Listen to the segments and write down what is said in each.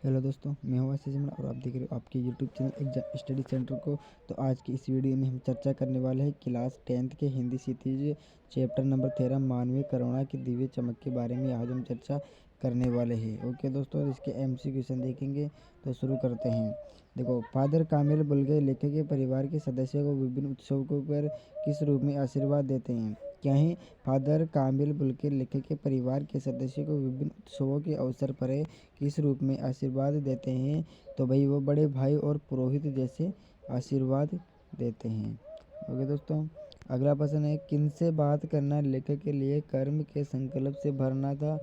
Hello दोस्तों, मैं हूं आशीष जमना और आप देख रहे हो आपके YouTube channel exam study centre को। तो आज की इस वीडियो में हम चर्चा करने वाले हैं क्लास 10th के हिंदी क्षितिज चैप्टर नंबर 13 मानवीय करुणा की दिव्य चमक के बारे में आज हम चर्चा करने वाले हैं। ओके दोस्तों, इसके एमसी क्वेश्चन देखेंगे। तो शुरू करते हैं। देखो, फादर कामिल बुल्गे लेखक के परिवार के सदस्यों को विभिन्न उत्सवों पर किस रूप में आशीर्वाद देते हैं? क्या है? फादर कामिल बुल्गे लेखक के परिवार के सदस्यों को विभिन्न उत्सवों के अवसर पर किस रूप में आशीर्वाद देते हैं? तो भाई वो बड़े भाई और पुरोहित जैसे आशीर्वाद देते हैं। ओके दोस्तों, अगला प्रश्न है, किन से बात करना लेखक के लिए कर्म के संकल्प से भरना था?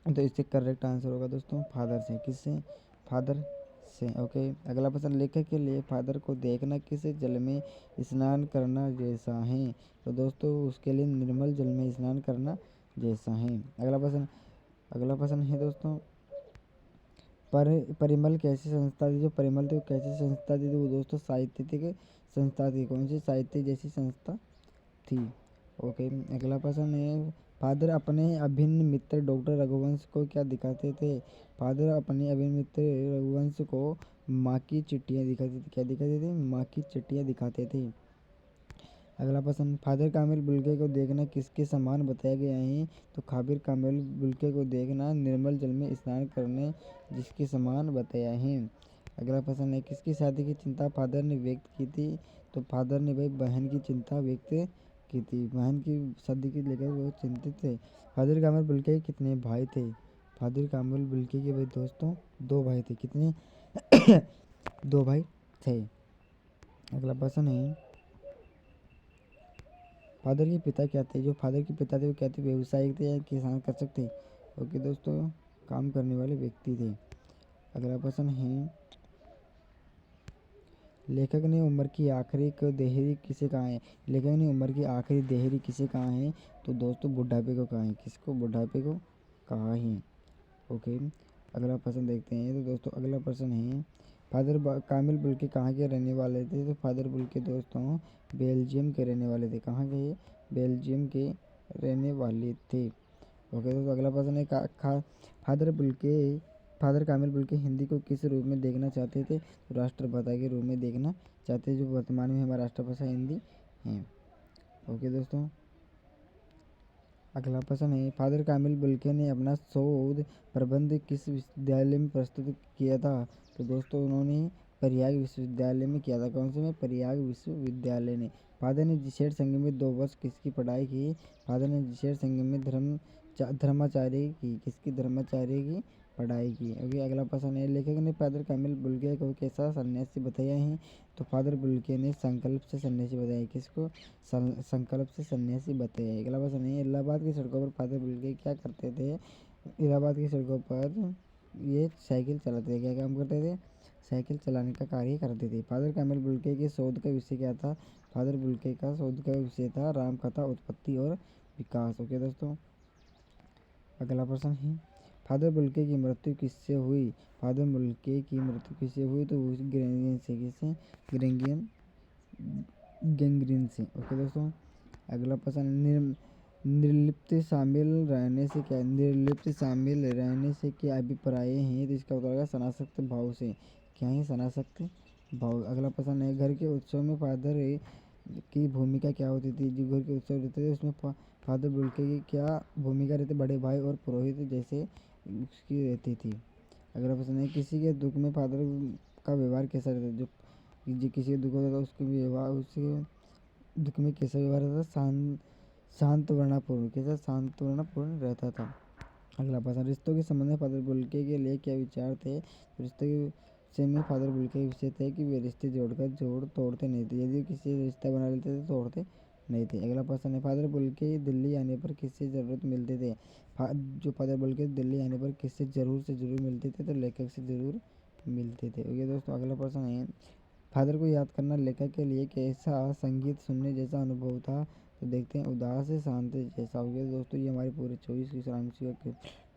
तो इससे करेक्ट आंसर होगा दोस्तों फादर से। किससे? फादर से। ओके, अगला प्रश्न, लेखक के लिए फादर को देखना किस जल में स्नान करना जैसा है? तो दोस्तों उसके लिए निर्मल जल में स्नान करना जैसा है। अगला प्रश्न है दोस्तों, परिमल कैसी संस्था थी? जो परिमल थी वो कैसी संस्था थी? तो वो दोस्तों साहित्यिक संस्था थी। कौन सी? साहित्य जैसी संस्था थी। ओके, अगला प्रश्न है, फादर अपने अभिन्न मित्र डॉक्टर रघुवंश को क्या दिखाते थे? फादर अपने अभिन्न मित्र रघुवंश को माँ की चिट्ठियाँ दिखाते थे। क्या दिखाते थे? माँ की चिट्ठियाँ दिखाते थे। अगला प्रश्न, फादर कामिल बुल्के को देखना किसके समान बताया गया है? तो फादर कामिल बुल्के को देखना निर्मल जल में स्नान करने जिसके समान बताया है। अगला प्रश्न है, किसकी शादी की चिंता फादर ने व्यक्त की थी? तो फादर ने भाई बहन की चिंता व्यक्त की थी। बहन की शादी की लेकर वो चिंतित थे। फादर कामिल बुल्के के कितने भाई थे? फादर कामिल बुल्के के भाई दोस्तों 2 भाई थे। कितने? 2 भाई थे। अगला प्रश्न है, फादर के पिता क्या थे? जो फादर के पिता थे वो क्या थे? व्यवसायिक थे या किसान कृषक थे? ओके दोस्तों, काम करने वाले व्यक्ति थे। अगला प्रश्न है, लेखक ने उम्र की आखिरी देहरी किसे कहा है? लेखक ने उम्र की आखिरी देहरी किसे कहा है? तो दोस्तों बुढ़ापे को कहा है। किसको? बुढ़ापे को कहा है। ओके, अगला प्रश्न देखते हैं। तो दोस्तों अगला प्रश्न है, फादर कामिल बुल्के कहाँ के रहने वाले थे? तो फादर बुल्के दोस्तों बेल्जियम के रहने वाले थे। कहाँ के? बेल्जियम के रहने वाले थे। ओके दोस्तों, अगला प्रश्न है, फादर कामिल बुल्के हिंदी को किस रूप में देखना चाहते थे? तो राष्ट्रभाषा के रूप में देखना चाहते थे, जो वर्तमान में हमारी राष्ट्रभाषा हिंदी है। ओके दोस्तों, अगला प्रश्न है, फादर कामिल बुल्के ने अपना शोध प्रबंध किस विश्वविद्यालय में प्रस्तुत किया था? तो दोस्तों उन्होंने प्रयाग विश्वविद्यालय में किया था। कौन से में? प्रयाग विश्वविद्यालय ने। फादर ने जेसुइट संघ में 2 वर्ष किसकी पढ़ाई की? फादर ने जेसुइट संघ में धर्माचार्य की। किसकी? धर्माचार्य की पढ़ाई की। ओके, अगला प्रश्न है, लेखक ने फादर कामिल बुल्के को कैसा सन्यासी बताया है? तो फादर बुल्के ने संकल्प से सन्यासी बताया। किसको? संकल्प से सन्यासी बताया है। अगला प्रश्न है, इलाहाबाद की सड़कों पर फादर बुल्के क्या करते थे? इलाहाबाद की सड़कों पर ये साइकिल चलाते थे। क्या काम करते थे? साइकिल चलाने का कार्य करते थे। फादर कामिल बुल्के के शोध का विषय क्या था? फादर बुल्के का शोध का विषय था रामकथा उत्पत्ति और विकास। ओके दोस्तों, अगला प्रश्न है, फादर बुल्के की मृत्यु किससे हुई? फादर बुल्के की मृत्यु किससे हुई? तो गैंग्रीन से। किससे? गैंग्रीन से। ओके दोस्तों, अगला प्रश्न, निर्लिप्त शामिल रहने से क्या? निर्लिप्त शामिल रहने से क्या अभिप्राय हैं? तो इसका उत्तर होगा सनासक्त भाव से। क्या है? सनासक्त भाव। अगला प्रश्न है, घर के उत्सव में फादर की भूमिका क्या होती थी? जो घर के उत्सव रहते थे उसमें फादर बुल्के की क्या भूमिका रहती? बड़े भाई और पुरोहित जैसे उसकी रहती थी। अगला प्रश्न है, किसी के दुख में फादर का व्यवहार कैसा रहता है? जो किसी के दुख होता था उसके व्यवहार, उसके दुख में कैसा व्यवहार रहता था? सांत्वनापूर्ण। कैसा? सांत्वनापूर्ण रहता था। अगला प्रश्न, रिश्तों के संबंध में फादर बुल्के के लिए क्या विचार थे? रिश्तों के विषय में फादर बुल्के के विषय थे कि वे रिश्ते जोड़ तोड़ते नहीं थे। यदि किसी रिश्ता बना लेते थे तोड़ते नहीं थे। अगला प्रश्न है, फादर बुल्के दिल्ली आने पर किससे ज़रूरत मिलते थे? जो फादर बुल्के दिल्ली आने पर किससे ज़रूर से ज़रूर मिलते थे? तो लेखक से ज़रूर मिलते थे। ओके दोस्तों, अगला प्रश्न है, फादर को याद करना लेखक के लिए कैसा संगीत सुनने जैसा अनुभव था? तो देखते हैं, उदास शांत जैसा। हो गया दोस्तों, ये हमारे पूरे 24 क्वेश्चन आंसर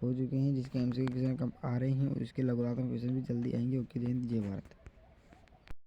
हो चुके हैं, जिसके आंसर क्वेश्चन कम आ रहे हैं और इसके लघुरात्मक क्वेश्चन भी जल्दी आएंगे। ओके, जय हिंद, जय भारत।